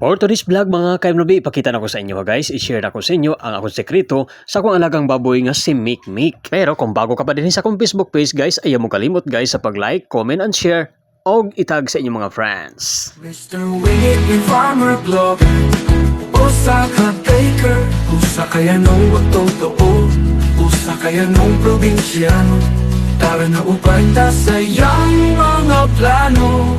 For today's vlog mga kaimnobi, ipakita na ko sa inyo guys, i-share na ko sa inyo ang akong sekreto sa akong alagang baboy nga si Mikmik. Pero kung bago ka pa din sa akong Facebook page guys, ayaw mo kalimot guys sa pag-like, comment and share o itag sa inyong mga friends. Mr. Wingit, farmer blogger, usa ka baker, usa kaya nung totoo, usa kaya nung probinsyano, tara na upay ta sa iyang mga plano.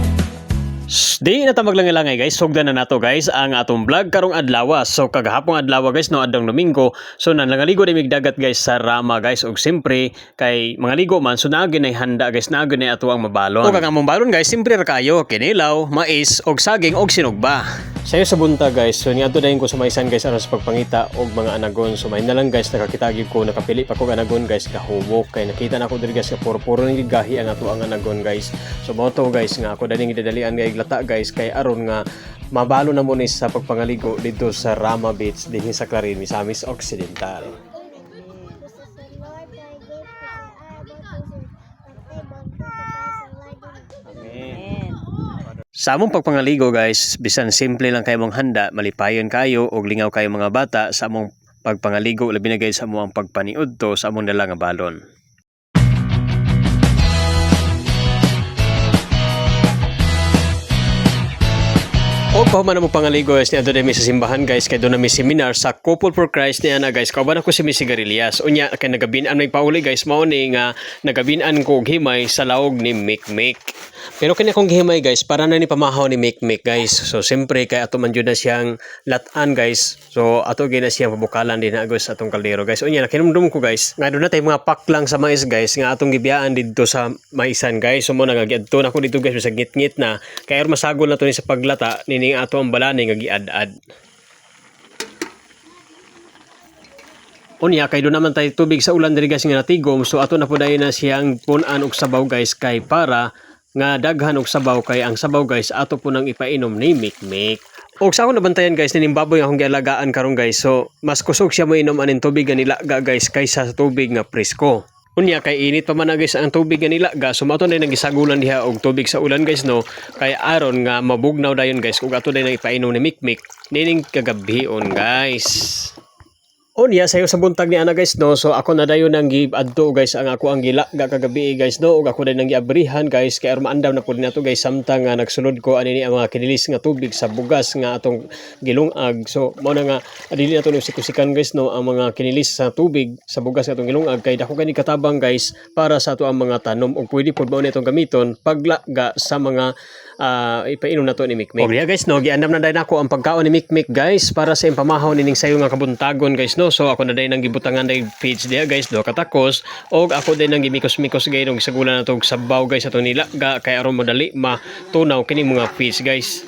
Di na ta maglangay-langay guys, sugdan na nato guys ang atong vlog karong adlaw. So kagahapon adlaw guys no adtong Domingo. So nanangaligo ni migdagat guys sa Rama guys ug simpre kay mga ligo man so naagi nay handa guys, naagi nay ato ang mabalon. O kag among balon guys, simpre ra kayo kinilaw, mais og saging og sinugba. Sayo sa bunta guys, so niadto dayon ko sa maisan guys aron sa pagpangita og mga anagon. So may na lang guys nakakitagi ko, nakapili pa ko anagon guys kahubok kay nakita na ko diri guys puro ni gahi ang ato ang anagon guys. So mo to guys nga ako daling idadalian guys lata guys kay aron nga mabalo na mo ni sa pagpangaligo dito sa Rama Beach dinhi sa Clarin, Misamis Occidental. Amen. Sa among pagpangaligo guys, bisan simple lang kayo mong handa, malipayon kayo og lingaw kayo mga bata sa among pagpangaligo labi na guys sa among pagpaniud to sa among dala nga balon. O pahuman na mo pangaligo guys, niya doon na may sa simbahan guys, kaya doon na may seminar sa Couple for Christ niya na guys, kauban ako si Missy Garillas. Unya, kaya nagabinaan may pauli guys, mauni nga nagabinaan ko og himay sa laog ni Mikmik. Pero kanya kong himay guys, para na ni pamahaw ni Mikmik guys. So siyempre kaya ato man dyan na siyang latan guys. So ato gina siyang pabukalan din na guys atong kaldero guys. Unya, nakinumdum ko guys, nga doon na tayo mga pack lang sa mais guys, nga atong gibiyaan dito sa maisan guys. So mo nagagiadto na ko dito guys, sa ngit-ngit na. Kaya masagol na to ni sa paglata, nining ato ang balani nga giad-ad. Unya kay doon naman tayo tubig sa ulan diri guys nga natigom, so ato na po dayon na siyang punan og sabaw guys kay para nga daghan og sabaw kay ang sabaw guys ato po nang ipainom ni Mikmik. Og sa ako nabantayan guys nining baboy akong gialagaan karon guys, so mas kusog siya mo inom aning tubig nga nilaga guys kaysa sa tubig nga presko. Unya kay init pa man na guys ang tubig nga nilaga, so mato na nagisagulan diha og tubig sa ulan guys no, kay aron nga mabugnaw dayon guys ug ato na ipainom ni Mikmik nining kagabhion guys. Unya sayo sa buntag ni ana guys no, so ako na dayon nang giadto guys ang ako ang gilaga kagabi guys no, ug ako dayon nang giabrihan guys kay aron maandaw na pud nato guys samtang nga nagsulod ko ani ang mga kinilis nga tubig sa bugas nga atong gilungag. So mao na nga dili nato sikusikan guys no ang mga kinilis sa tubig sa bugas nga atong gilungag kay dako gani katabang guys para sa ato ang mga tanom ug pwede pud mao na itong gamiton paglaga sa mga ipainom na to ni Mikmik. O guys no, giandam na dayon ako ang pagkaon ni Mikmik guys para sa impamahaw nining sayo nga kabuntagon guys no. So ako na dayon nang gibutangan day feeds diha guys do katakos og ako din nang gimikos-mikos gayud og sagulan na to sabaw guys ato nilaga kay aron madali matunaw kini mga feeds guys.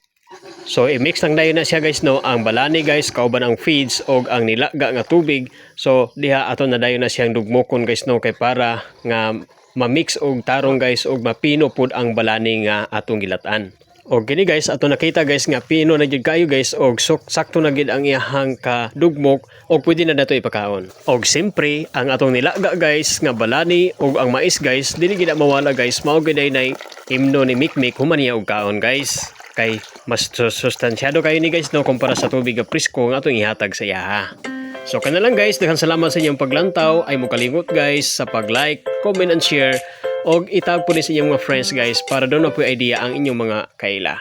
So i-mix lang dayon na siya guys no, ang balani guys kauban ang feeds og ang nilaga nga tubig. So diha ato na dayon na siyang dugmokon guys no, kay para nga ma-mix og tarong guys og mapino pud ang balani nga atong gilatan. Og kini guys ato nakita guys nga pino na jud kayo guys og sakto na gid ang iyahang kadugmok og pwede na dato ipakaon. Og simpre ang atong nilaga guys nga balani og ang mais guys dili gid mawala guys, mao gid ay himno ni Mikmik human niya og kaon guys. Kay mas sustansyado kayo ni guys no kumpara sa tubig nga presko nga atong ihatag sa iyaha. So kana lang guys, daghang salamat sa inyong paglantaw. Ay mo kalimot guys sa pag-like, comment and share og itag po ni sa inyong mga friends guys para doon na po idea ang inyong mga kaila.